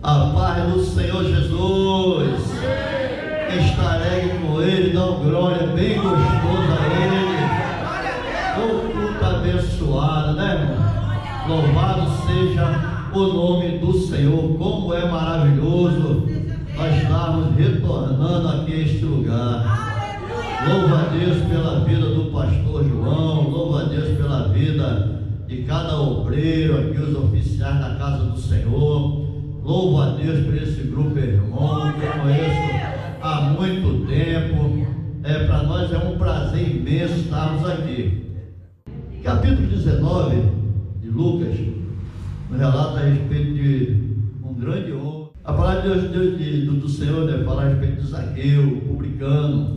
A paz do Senhor Jesus. Quem está alegre com Ele, dá uma glória bem gostosa a Ele. O culto abençoado, né, irmão? Louvado seja o nome do Senhor. Como é maravilhoso nós estarmos retornando aqui a este lugar. Louva a Deus pela vida do pastor João. Louva a Deus pela vida de cada obreiro aqui, os oficiais da casa do Senhor. Louvo a Deus por esse grupo irmão que eu conheço há muito tempo. Para nós é um prazer imenso estarmos aqui. Capítulo 19 de Lucas nos relata a respeito de um grande homem. A palavra de Deus do Senhor, né, fala a respeito de Zaqueu, publicano,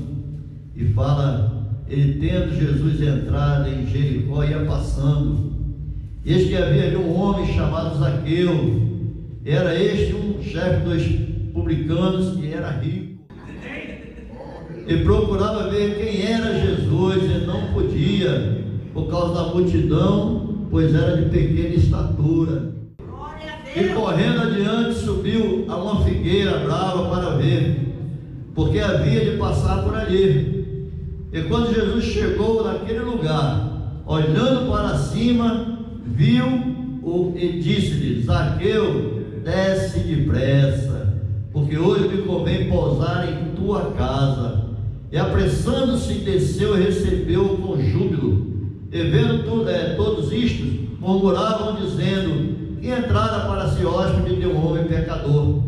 e fala, ele tendo Jesus entrado em Jericó, ia passando. Eis que havia ali um homem chamado Zaqueu. Era este um chefe dos publicanos que era rico. E procurava ver quem era Jesus e não podia, por causa da multidão, pois era de pequena estatura. E correndo adiante subiu a uma figueira brava para ver, porque havia de passar por ali. E quando Jesus chegou naquele lugar, olhando para cima, viu-o e disse-lhe: Zaqueu, desce depressa, porque hoje me convém pousar em tua casa. E apressando-se, desceu e recebeu-o com júbilo. E vendo todos isto, murmuravam, dizendo: que entrada para ser hóspede de um homem pecador.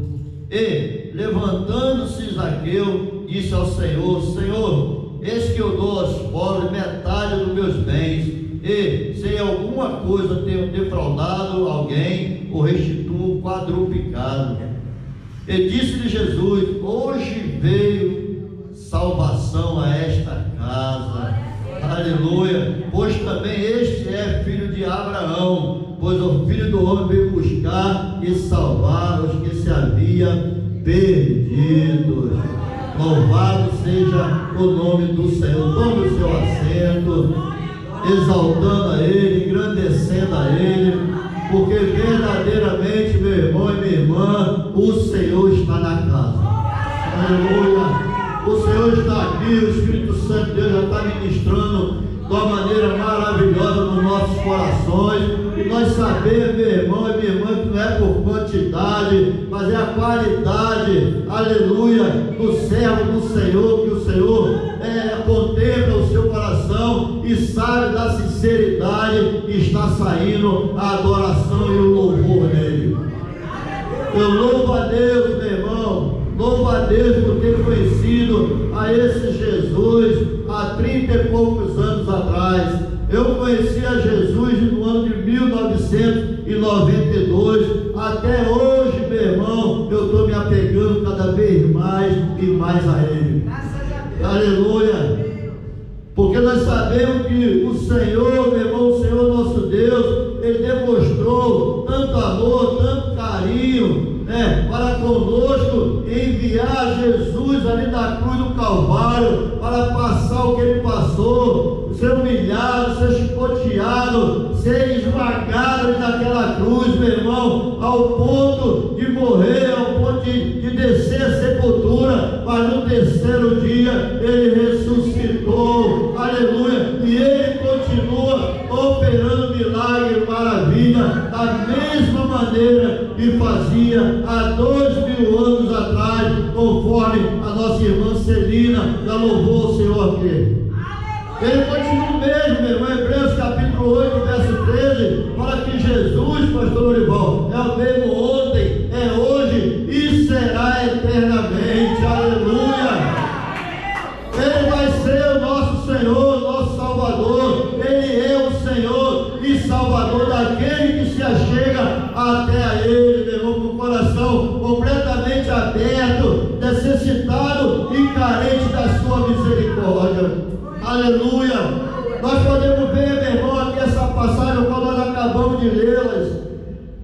E, levantando-se Zaqueu, disse ao Senhor: Senhor, eis que eu dou aos pobres metade dos meus bens, e se em alguma coisa tenho defraudado alguém, o restituo quadruplicado. E disse-lhe Jesus: hoje veio salvação a esta casa. Aleluia. Pois também este é filho de Abraão, pois o Filho do Homem veio buscar e salvar os que se haviam perdidos. Louvado seja o nome do Senhor. Tome o seu assento, exaltando a Ele, engrandecendo a Ele, porque verdadeiramente, meu irmão e minha irmã, o Senhor está na casa. Aleluia. O Senhor está aqui, o Espírito Santo de Deus já está ministrando de uma maneira maravilhosa nos nossos corações. E nós sabemos, meu irmão e minha irmã, que não é por quantidade, mas é a qualidade, aleluia, do servo do Senhor, que o Senhor contempla o seu coração e sabe da sinceridade e está saindo a adoração e o louvor dele. Eu louvo a Deus, meu irmão. Louvo a Deus por ter conhecido a esse Jesus há 30 e poucos anos atrás. Eu conheci a Jesus no ano de 1992. Até hoje, meu irmão, eu estou me apegando cada vez mais e mais a Ele. Aleluia. Porque nós sabemos que o Senhor, meu irmão, o Senhor nosso Deus, Ele demonstrou tanto amor, tanto carinho, para conosco, enviar Jesus ali na cruz do Calvário para passar o que Ele passou, ser humilhado, ser chicoteado, ser esmagado ali naquela cruz, meu irmão, ao ponto de morrer, ao ponto de descer a sepultura, mas no terceiro dia Ele ressuscitou, aleluia, e Ele continua operando milagre e maravilha da mesma maneira que fazia há 2000 anos atrás, conforme a nossa irmã Celina já louvou o Senhor aqui. Ele continua o mesmo, meu irmão. Hebreus capítulo 8, verso 13, fala que Jesus, pastor Lorival, é o mesmo ontem, é hoje e será eternamente. Aleluia. Ele vai ser o nosso Senhor, nosso Salvador. Ele é o Senhor e Salvador daquele que se achega até a Ele, meu irmão, com o coração completamente aberto, necessitado e carente da sua misericórdia. Aleluia. Nós podemos ver, meu irmão, aqui essa passagem quando nós acabamos de lê-las.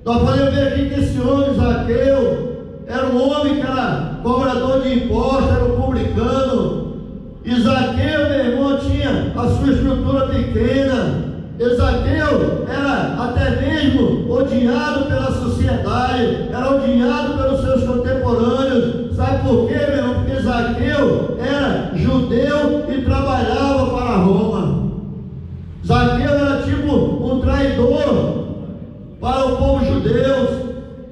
Nós podemos ver aqui que esse homem, Zaqueu, era um homem que era cobrador de impostos, era um publicano. E Zaqueu, meu irmão, tinha a sua estrutura pequena, Zaqueu era até mesmo odiado pela sociedade, era odiado pelos seus contemporâneos. Sabe por quê, meu irmão? Porque Zaqueu era judeu e trabalhava para Roma. Zaqueu era tipo um traidor para o povo judeu,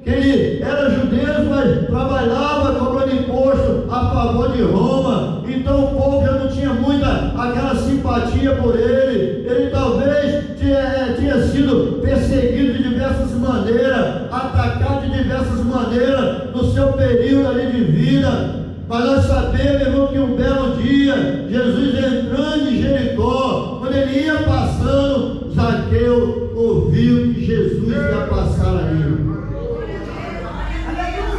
que ele era judeu, mas trabalhava cobrando imposto a favor de Roma. Então o povo já não tinha muita aquela simpatia por ele. Ele talvez tinha sido perseguido de diversas maneiras, atacado de diversas maneiras no seu período ali de vida. Mas nós sabemos, irmão, que um belo dia, Jesus entrando em Jericó, quando ele ia passando, Zaqueu ouviu que Jesus ia passar ali.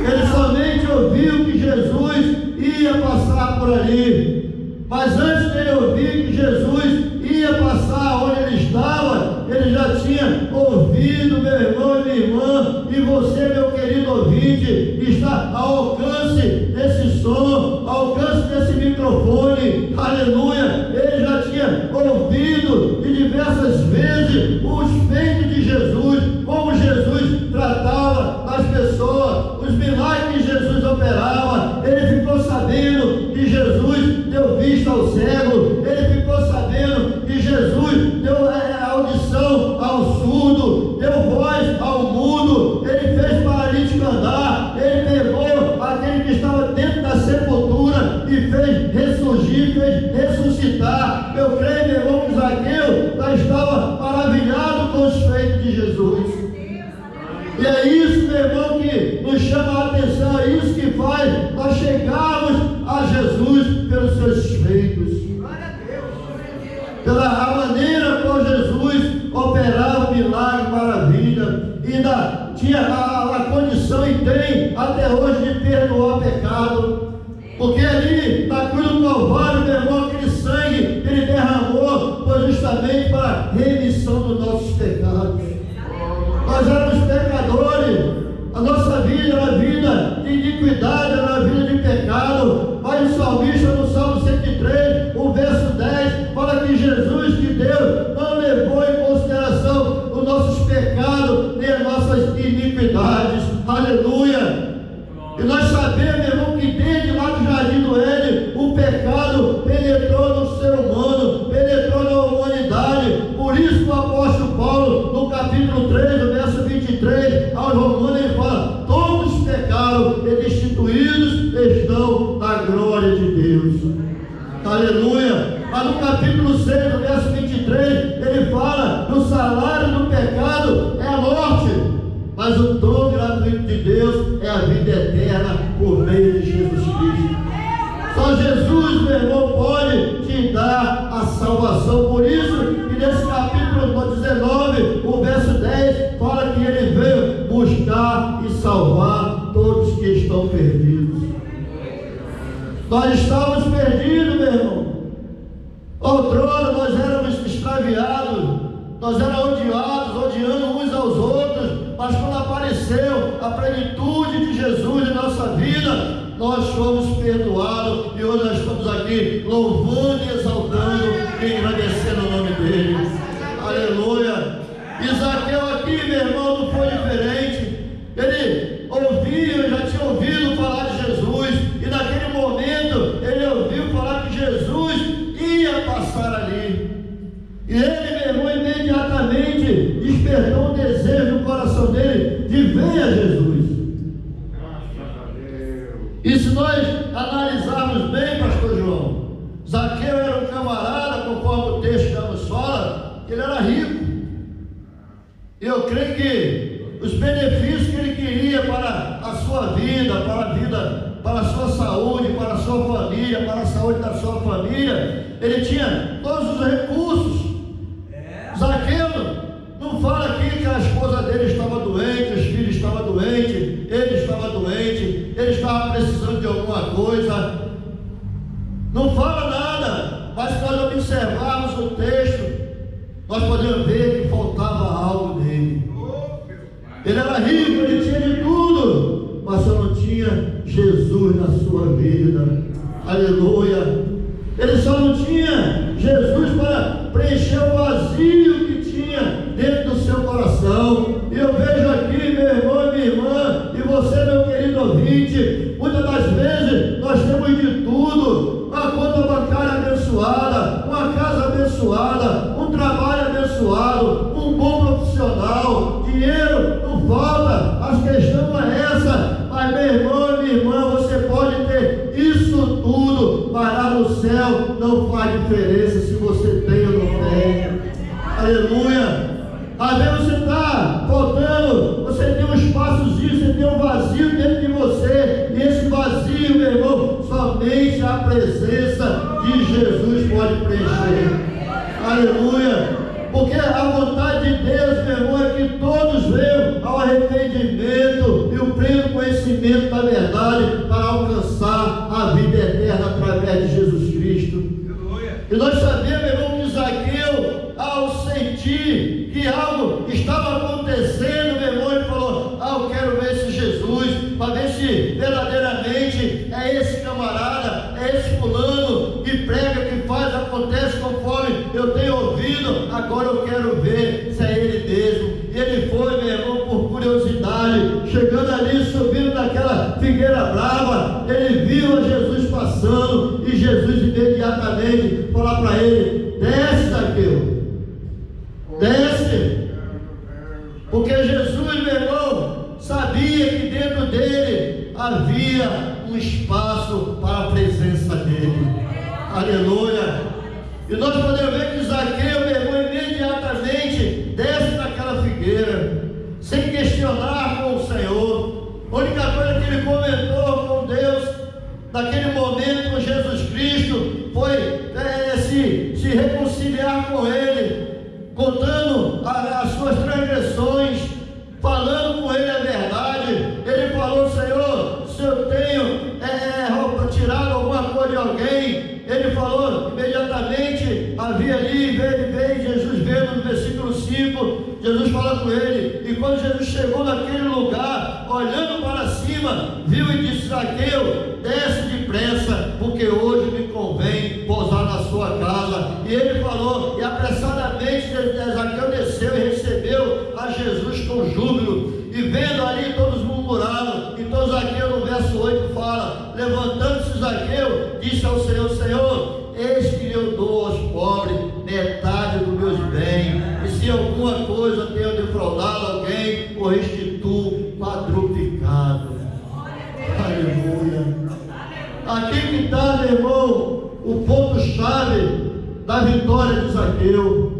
Ele somente ouviu que Jesus ia passar por ali. Mas antes dele ouvir que Jesus ia passar onde ele estava, ele já tinha ouvido, meu irmão e minha irmã, e você, meu querido ouvinte, está ao alcance desse som, ao alcance desse microfone, aleluia. Ele já tinha ouvido de diversas vezes os feitos de Jesus, como Jesus tratava as pessoas, os milagres que Jesus operava. Ele ficou sabendo que Jesus deu vista ao cego, ele ficou sabendo que Jesus deu audição ao surdo, deu voz ao mudo, ele fez paralítico andar, ele pegou aquele que estava dentro da sepultura e fez ressurgir, fez ressuscitar. Eu creio, meu irmão, que Zaqueu já estava maravilhado com os feitos de Jesus. E é isso, meu irmão, que nos chama a atenção, é isso que faz nós chegarmos a Jesus pelos seus feitos, pela maneira como Jesus operava milagre, maravilha, ainda tinha a condição e tem até hoje de perdoar o pecado, porque ali na cruz do Calvário, meu irmão, aquele sangue que ele derramou foi justamente para a remissão dos nossos pecados. Nós éramos pecadores, a nossa vida era vida de iniquidade, era vida de pecado. Mas o salmista no Salmo 103, o verso 10, fala que Jesus, que Deus, não levou em consideração os nossos pecados nem as nossas iniquidades. Aleluia! E nós sabemos, meu irmão, que desde lá do Jardim do Éden, o pecado penetrou no ser humano, penetrou na humanidade. Por isso o apóstolo Paulo, no capítulo 3, no verso 23, aos Romanos, ele fala: todos pecaram e destituídos estão na glória de Deus. Aleluia! Mas no capítulo 6, no verso 23, ele fala que o salário do pecado é a morte, mas o dom gratuito de Deus é a vida eterna por meio de Jesus Cristo. Só Jesus, meu irmão, pode te dar a salvação. Por isso que nesse capítulo 19, o verso 10, fala que ele veio buscar e salvar todos que estão perdidos. Nós estávamos perdidos, meu irmão. Outrora nós éramos extraviados, nós éramos odiando uns aos outros, mas quando apareceu a plenitude de Jesus em nossa vida, nós fomos perdoados e hoje nós estamos aqui louvando e exaltando e engrandecendo o nome dele. Aleluia! E Zaqueu aqui, meu irmão, não foi diferente. Ele ouvia, já tinha ouvido falar de Jesus, e naquele momento ele ouviu falar que Jesus ia passar ali. E ele, meu irmão, imediatamente despertou um desejo no coração dele de ver a Jesus. E se nós analisarmos bem, pastor João, Zaqueu era um camarada, conforme o texto já nos fala, que ele era rico. Eu creio que os benefícios que ele queria para a sua vida, para a sua saúde, para a sua família, para a saúde da sua família, ele tinha todos os recursos. Zaqueu não fala aqui que a esposa dele estava doente, os filhos estavam doentes, ele estava doente, ele estava precisando de alguma coisa. Não fala nada, mas se nós observarmos o texto, nós podemos ver que faltava algo nele. Ele era rico, ele tinha de tudo, mas só não tinha Jesus na sua vida. Aleluia! Ele só não tinha Jesus para preencher o vazio que tinha salvação. E eu vejo aqui, meu irmão e minha irmã, e você, meu querido ouvinte, muitas das vezes nós temos de tudo: uma conta bancária abençoada, uma casa abençoada, um trabalho abençoado, um bom profissional, dinheiro não falta. A questão não é essa. Mas, meu irmão e minha irmã, você pode ter isso tudo, mas lá no céu não faz diferença se você tem ou não tem. Aleluia. Às vezes você está faltando, você tem um espaçozinho, você tem um vazio dentro de você, e esse vazio, meu irmão, somente a presença de Jesus pode preencher. Aleluia. Porque a vontade de Deus, meu irmão, é que todos venham ao arrependimento e o pleno conhecimento da verdade para alcançar a vida eterna através de Jesus Cristo. E nós sabemos, meu irmão, que Zaqueu, ao sentir que algo estava acontecendo, meu irmão, ele falou: eu quero ver esse Jesus, para ver se verdadeiramente é esse camarada, é esse fulano que prega, que faz, acontece conforme eu tenho ouvido. Agora eu quero ver se é ele mesmo. E ele foi, meu irmão, por curiosidade, chegando ali, subindo naquela figueira brava, ele viu a Jesus passando, e Jesus imediatamente falou para ele: desce, Zaqueu, desce. Porque Jesus, meu irmão, sabia que dentro dele havia um espaço para a presença dele. Aleluia. E nós podemos ver que Zaqueu, meu irmão, imediatamente desce daquela figueira, sem questionar com o Senhor. A única coisa que ele comentou com Deus naquele momento, com Jesus Cristo, foi se reconciliar com ele, contando as suas transgressões, falando com ele a verdade. Ele falou: Senhor, se eu tenho tirado alguma coisa de alguém. Ele falou, imediatamente havia ali, Jesus veio no versículo 5, Jesus fala com ele, e quando Jesus chegou naquele lugar, olhando para cima, viu e disse: Zaqueu, desce depressa, porque hoje me convém pousar na sua casa. E ele falou, e apressadamente Zaqueu desceu e recebeu a Jesus com júbilo. E vendo ali, todos murmuraram. Então Zaqueu, no verso 8, fala: levantando-se Zaqueu, disse ao Senhor: Senhor, eis que eu dou aos pobres metade dos meus bens, e se alguma coisa tenho defraudado alguém, o restituo quadruplicado. Aleluia. Aqui que está, meu irmão, o ponto-chave da vitória de Zaqueu.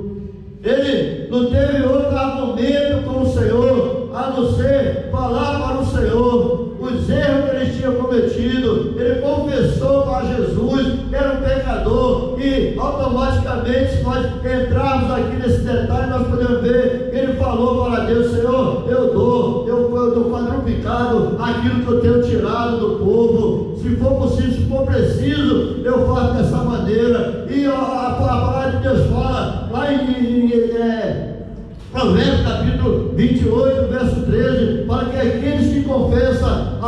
Ele não teve outro argumento com o Senhor, a não ser falar para o Senhor os erros que ele tinha cometido. Ele confessou para Jesus que era um pecador, e automaticamente, se nós entrarmos aqui nesse detalhe, nós podemos ver que ele falou para Deus: Senhor, eu dou quadruplicado aquilo que eu tenho tirado do povo. Se for possível, se for preciso, eu faço dessa maneira. E a palavra de Deus fala lá em Provérbios capítulo 28, verso 13, para que aqueles que confessam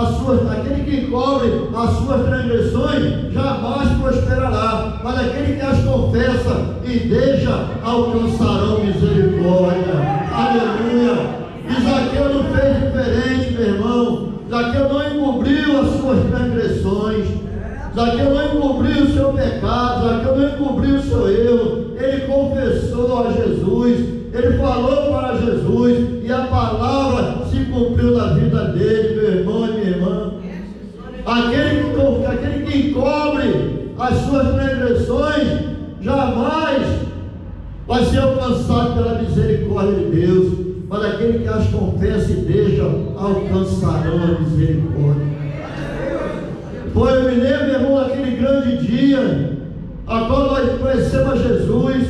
aquele que encobre as suas transgressões, jamais prosperará, mas aquele que as confessa e deixa, alcançarão misericórdia. Aleluia. E Zaqueu não fez diferente, meu irmão. Zaqueu não encobriu as suas transgressões, Zaqueu não encobriu o seu pecado, Zaqueu não encobriu o seu erro. Ele confessou a Jesus, ele falou para Jesus, e a palavra se cumpriu na vida dele, meu irmão e minha irmã. Aquele que encobre as suas transgressões jamais vai ser alcançado pela misericórdia de Deus, mas aquele que as confessa e deixa, alcançarão a misericórdia. Pois eu me lembro, meu irmão, daquele grande dia, a qual nós conhecemos a Jesus,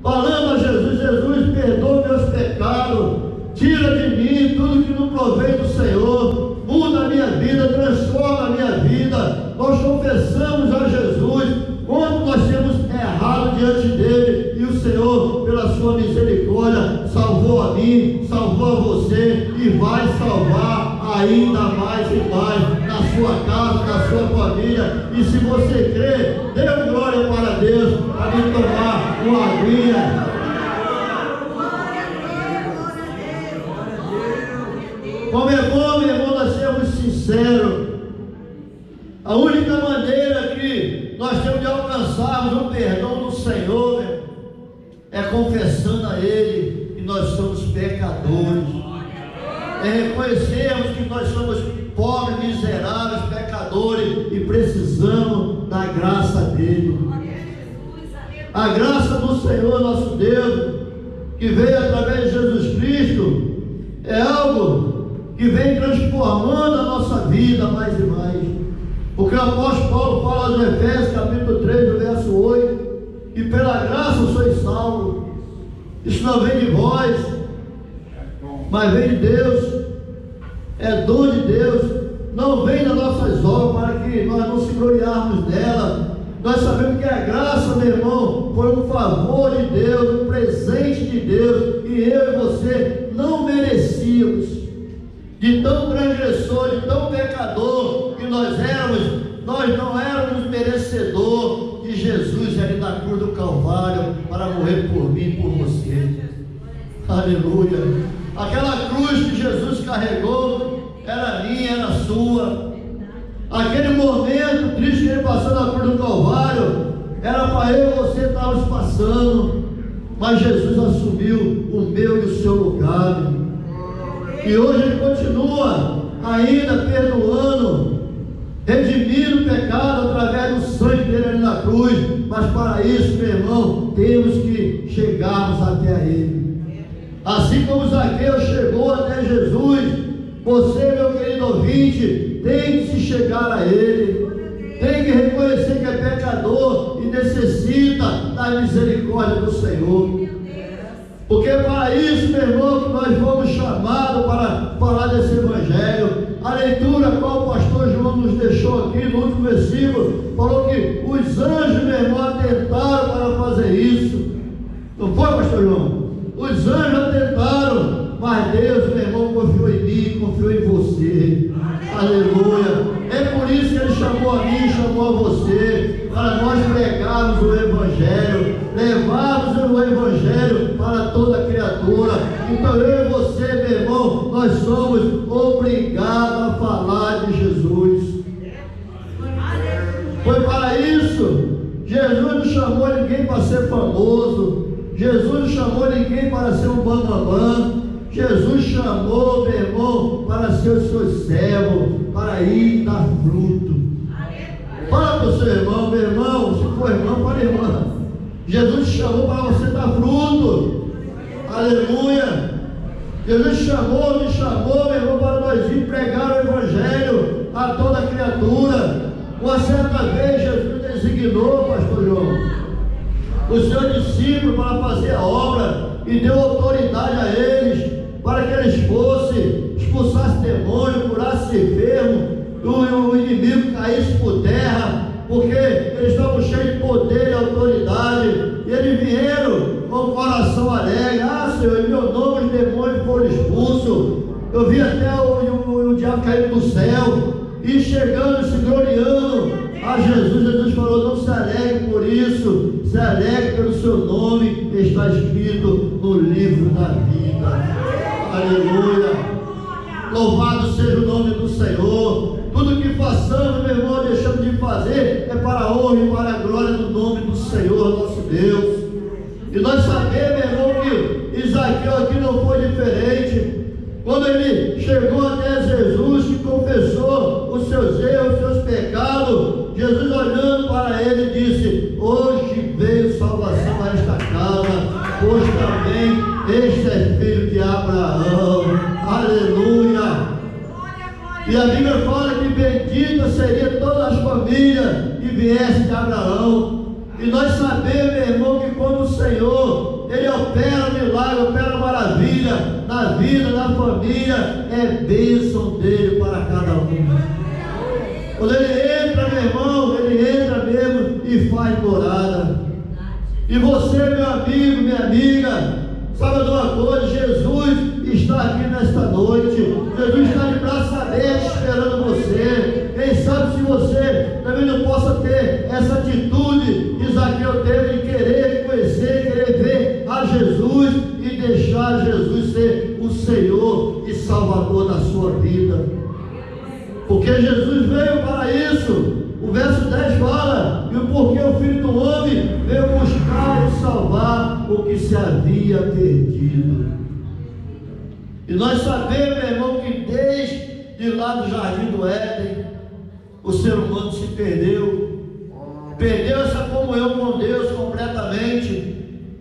falando a Jesus: Jesus, perdoa meus pecados, tira de mim tudo que não provém do Senhor, muda a minha vida, transforma a minha vida. Nós confessamos a Jesus quando nós temos errado diante dele, e o Senhor, pela sua misericórdia, salvou a mim, salvou a você, e vai salvar ainda mais e mais na sua casa, na sua família. E se você crê, dê glória para Deus, para me tomar uma aguinha. alcançarmos o perdão do Senhor, é confessando a Ele que nós somos pecadores, é reconhecermos que nós somos pobres, miseráveis, pecadores e precisamos da graça dele. A graça do Senhor nosso Deus, que veio através de Jesus Cristo, é algo que vem transformando a nossa vida mais e mais. Porque o apóstolo Paulo fala aos Efésios, capítulo 3, verso 8, que pela graça sois salvos. Isso não vem de vós, mas vem de Deus, é dom de Deus, não vem das nossas obras, para que nós não se gloriarmos dela. Nós sabemos que a graça, meu irmão, foi um favor de Deus, um presente de Deus, e eu e você não merecíamos. De tão transgressor, de tão pecador que nós éramos, nós não éramos merecedor de Jesus ali na cruz do Calvário para morrer por mim e por você. Aleluia. Aquela cruz que Jesus carregou era minha, era sua. Aquele momento triste que ele passou na cruz do Calvário era para eu e você estarmos passando, mas Jesus assumiu o meu e o seu lugar. E hoje ele continua ainda perdoando, redimindo o pecado através do sangue dele ali na cruz. Mas para isso, meu irmão, temos que chegarmos até a ele. Assim como Zaqueu chegou até Jesus, você, meu querido ouvinte, tem que se chegar a ele, tem que reconhecer que é pecador e necessita da misericórdia do Senhor. Porque para isso, meu irmão, que nós fomos chamados para falar desse evangelho. A leitura qual o pastor João nos deixou aqui no último versículo, falou que os anjos, meu irmão, atentaram para fazer isso. Não foi, pastor João? Os anjos atentaram, mas Deus, meu irmão, confiou em mim, confiou em você. Aleluia. É por isso que ele chamou a mim, chamou a você, para nós pregarmos o evangelho, levarmos o evangelho para toda criatura. Então eu e você, meu irmão, nós somos obrigados a falar de Jesus. Foi para isso. Jesus não chamou ninguém para ser famoso, Jesus não chamou ninguém para ser um bambambam. Jesus chamou, meu irmão, para ser o seu servo, para ir dar fruto. Fala para o seu irmão, meu irmão, se for irmão, para irmã. Jesus te chamou para você dar fruto. Aleluia. Jesus chamou, me chamou, meu irmão, para nós ir pregar o evangelho a toda criatura. Uma certa vez Jesus designou, pastor João, o seu discípulo para fazer a obra e deu autoridade a eles, para que eles fossem, expulsassem demônio, curassem enfermo, o inimigo caísse por terra, porque eles estavam cheios de poder e autoridade, e eles vieram com o coração alegre. Ah, Senhor, em meu nome os demônios foram expulsos. Eu vi até o diabo cair do céu, e chegando, se gloriando a Jesus. Jesus falou: não se alegre por isso, se alegre pelo seu nome, que está escrito no livro da vida. Aleluia. Louvado seja o nome do Senhor. Tudo que façamos, meu irmão, deixamos de fazer é para a honra e para a glória do nome do Senhor nosso Deus. E nós sabemos, meu irmão, que Isaqueu aqui não foi diferente. Quando ele chegou até Jesus, que confessou os seus erros, os seus pecados, Jesus, olhando para ele, disse: hoje veio salvação a esta casa, pois também este é filho de Abraão. Aleluia. E a Bíblia fala que bendita seria todas as famílias que viessem de Abraão. E nós sabemos, meu irmão, que quando o Senhor, Ele opera milagre, opera maravilha na vida, na família, é bênção dele para cada um. Quando Ele entra, meu irmão, Ele entra mesmo e faz morada. E você, meu amigo, minha amiga, sabe de uma coisa? Jesus está aqui nesta noite. Jesus está de braços abertos esperando você. Quem sabe se você também não possa ter essa atitude que Zaqueu teve de querer conhecer, querer ver a Jesus e deixar Jesus ser o Senhor e Salvador da sua vida. Porque Jesus veio para isso. O verso 10 fala que porque o Filho do Homem veio buscar e salvar o que se havia perdido. E nós sabemos, meu irmão, que desde lá do Jardim do Éden, o ser humano se perdeu essa comunhão com Deus completamente,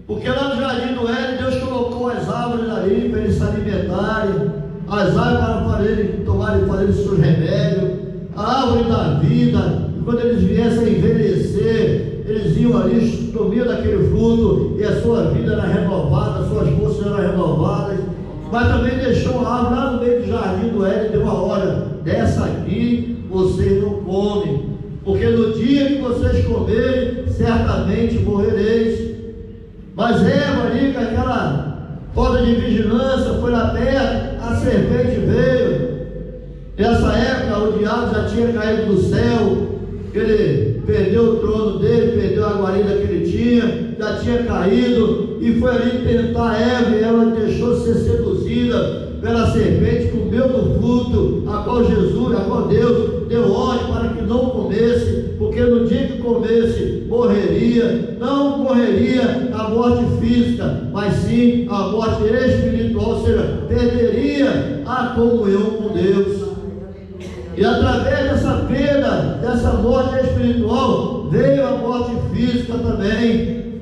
porque lá no Jardim do Éden, Deus colocou as árvores ali para eles se alimentarem, as árvores para eles tomarem, fazerem seus remédios, a árvore da vida, e quando eles viessem a envelhecer, eles iam ali, comiam daquele fruto, e a sua vida era renovada, as suas forças eram renovadas. Mas também deixou a árvore lá no meio do Jardim do Éden e deu uma olha, dessa aqui vocês não comem, porque no dia que vocês comerem, certamente morrereis. Mas Eva ali, com aquela falta de vigilância, foi lá perto, a serpente veio. Nessa época o diabo já tinha caído do céu, ele perdeu o trono dele, perdeu a guarida que ele tinha, já tinha caído, e foi ali tentar Eva, e ela deixou ser seduzida pela serpente, comeu do fruto, a qual Deus deu ordem para que não comesse, porque no dia que comesse, morreria. Não morreria a morte física, mas sim a morte espiritual, ou seja, perderia a comunhão com Deus. E através dessa perda, dessa morte espiritual, veio a morte física também.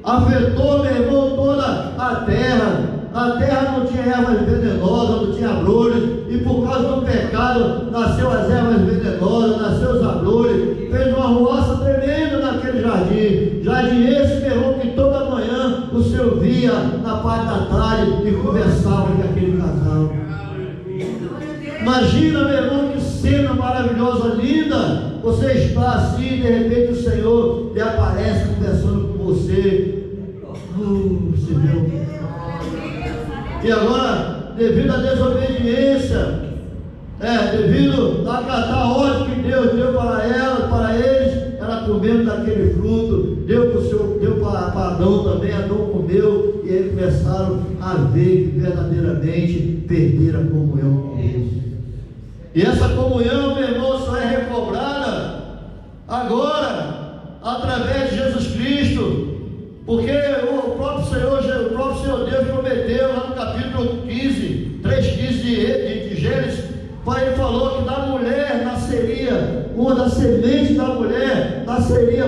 Afetou, meu irmão, toda a terra. A terra não tinha ervas venenosas, não tinha abrolhos, e por causa do pecado, nasceu as ervas venenosas, nasceu os abrolhos, fez uma roça tremenda naquele jardim. Jardim esse, meu irmão, que toda manhã o Senhor via na parte da tarde e conversava com aquele casal. Imagina, meu irmão, que cena maravilhosa, linda. Você está assim, de repente o Senhor lhe aparece conversando com você. Você viu? E agora, devido à desobediência, devido a acatar a ordem que Deus deu para eles, ela comendo daquele fruto, deu para Adão também, Adão comeu, e eles começaram a ver que verdadeiramente perderam a comunhão com Deus. E essa comunhão, meu irmão, só é recobrada agora, através de Jesus Cristo, porque o próprio Senhor Deus prometeu lá no capítulo 15, 3,15 de Gênesis, ele falou que da mulher nasceria, uma das sementes da mulher nasceria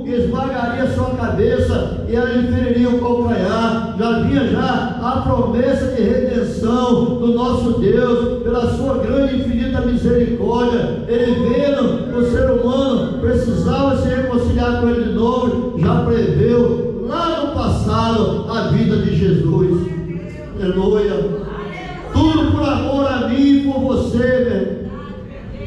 que esmagaria sua cabeça e ela lhe feriria o calcanhar. Já havia a promessa de redenção do nosso Deus, pela sua grande e infinita misericórdia. Ele vendo que o ser humano precisava se reconciliar com ele de novo, já preveu lá no passado a vida de Jesus. Aleluia. Tudo por amor a mim e por você, meu.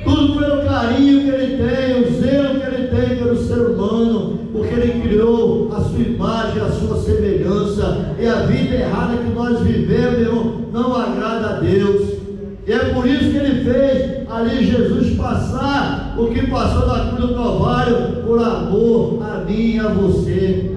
Tudo pelo carinho que Ele tem, o zelo que Ele tem pelo ser humano, porque Ele criou a sua imagem, a sua semelhança, e a vida errada que nós vivemos, meu irmão, não agrada a Deus. E é por isso que Ele fez ali Jesus passar o que passou na cruz do Calvário, por amor a mim e a você,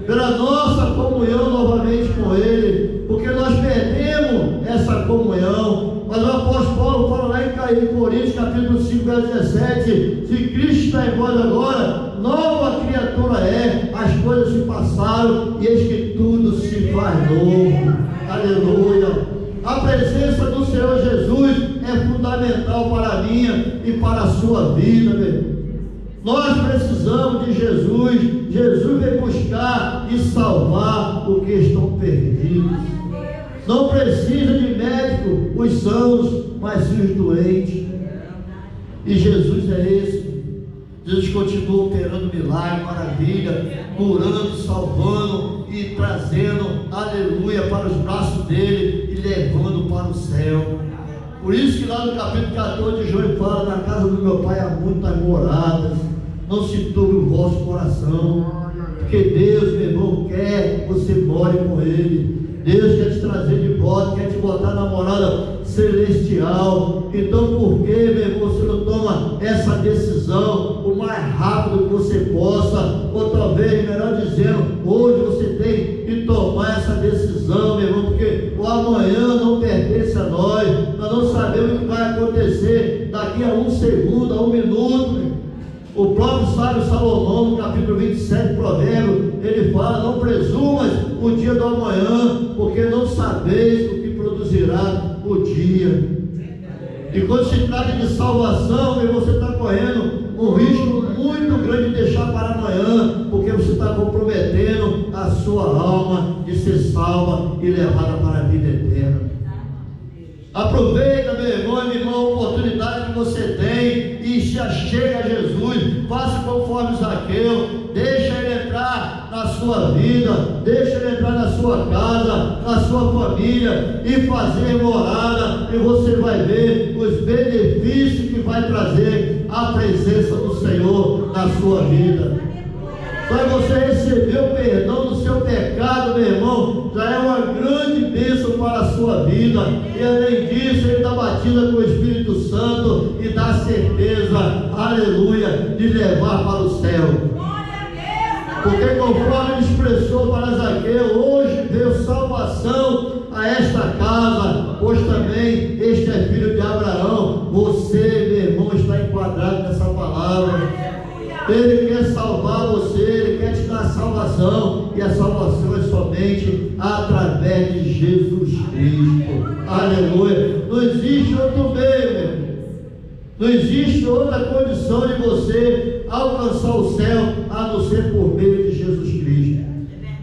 pela nossa comunhão novamente com Ele, porque nós perdemos essa comunhão. Mas o apóstolo Paulo fala lá em Coríntios capítulo 5, verso 17: se Cristo está em vós agora, nova criatura é, as coisas se passaram e eis que tudo se faz novo. Aleluia. A presença do Senhor Jesus é fundamental para a minha e para a sua vida, meu irmão. Nós precisamos de Jesus. Jesus veio buscar e salvar os que estão perdidos. Não precisa de médico os sãos, mas sim os doentes. E Jesus é esse. Jesus continua operando milagre, maravilha, curando, salvando e trazendo, aleluia, para os braços dele e levando para o céu. Por isso que lá no capítulo 14 de João fala: na casa do meu pai há muitas moradas, não se turbe o vosso coração, porque Deus, meu irmão, quer que você more com Ele. Deus quer te trazer de volta, quer te botar na morada celestial. Então por que, meu irmão, você não toma essa decisão o mais rápido que você possa? Ou talvez, melhor dizendo, hoje você tem que tomar essa decisão, meu irmão, porque o amanhã não pertence a nós. Nós não sabemos o que vai acontecer daqui a um segundo, a um minuto, meu irmão. O próprio próprio sábio Salomão, no capítulo 27 do Provérbio, ele fala: não presumas o dia do amanhã, porque não sabeis o que produzirá o dia. E quando se trata de salvação, você está correndo um risco muito grande de deixar para amanhã, porque você está comprometendo a sua alma de ser salva e levada para a vida eterna. Aproveita, meu irmão e minha irmã, a oportunidade que você tem e se achega a Jesus. Faça conforme Zaqueu, deixa ele entrar na sua vida, deixa ele entrar na sua casa, na sua família e fazer morada, e você vai ver os benefícios que vai trazer a presença do Senhor na sua vida. Só você receber o perdão do seu pecado, meu irmão, já é uma grande bênção para a sua vida. E além disso, ele dá batida com o Espírito Santo e dá certeza, aleluia, de levar para o céu. Porque conforme ele expressou para Zaqueu, hoje veio salvação a esta casa, pois também este é filho de Abraão. Você, meu irmão, está enquadrado nessa palavra. Ele quer salvar você, ele quer te dar salvação, e a salvação é somente através de Jesus Cristo. Aleluia. Não existe outro meio, meu irmão. Não existe outra condição de você alcançar o céu a não ser por meio de Jesus Cristo.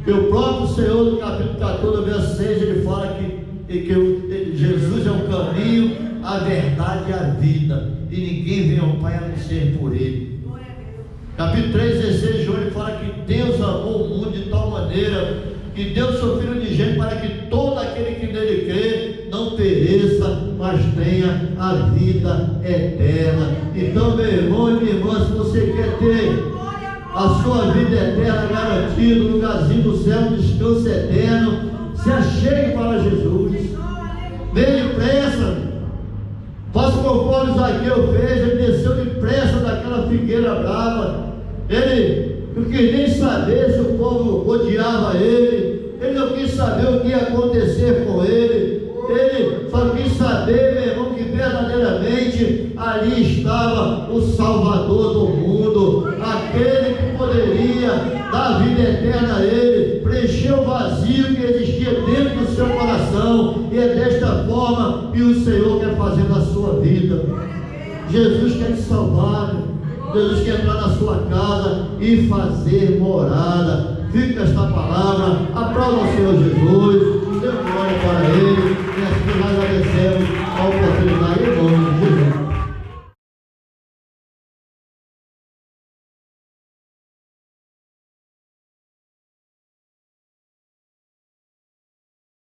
Porque o próprio Senhor, no capítulo 14, verso 6, ele fala que Jesus é o caminho, a verdade e a vida, e ninguém vem ao Pai a não ser por ele. Capítulo 3, 16, João, ele fala que Deus amou o mundo de tal maneira que deu o seu Filho unigênito para que todo aquele que nele crê não pereça, mas tenha a vida eterna. Então, meu irmão e minha irmã, se você quer ter a sua vida eterna garantida, um lugarzinho do céu, um descanso eterno, se achegue para Jesus. Vem depressa. Faça conforme Zaqueu fez, ele desceu depressa daquela figueira brava. Ele não quis nem saber se o povo odiava ele, ele não quis saber o que ia acontecer com ele, ele só quis saber, meu irmão, que verdadeiramente ali estava o Salvador do mundo, aquele que poderia dar vida eterna a ele, preencher o vazio que existia dentro do seu coração. E é desta forma que o Senhor quer fazer na sua vida. Jesus quer te salvar, Jesus quer entrar na sua casa e fazer morada. Fica esta palavra, aplauda o Senhor Jesus.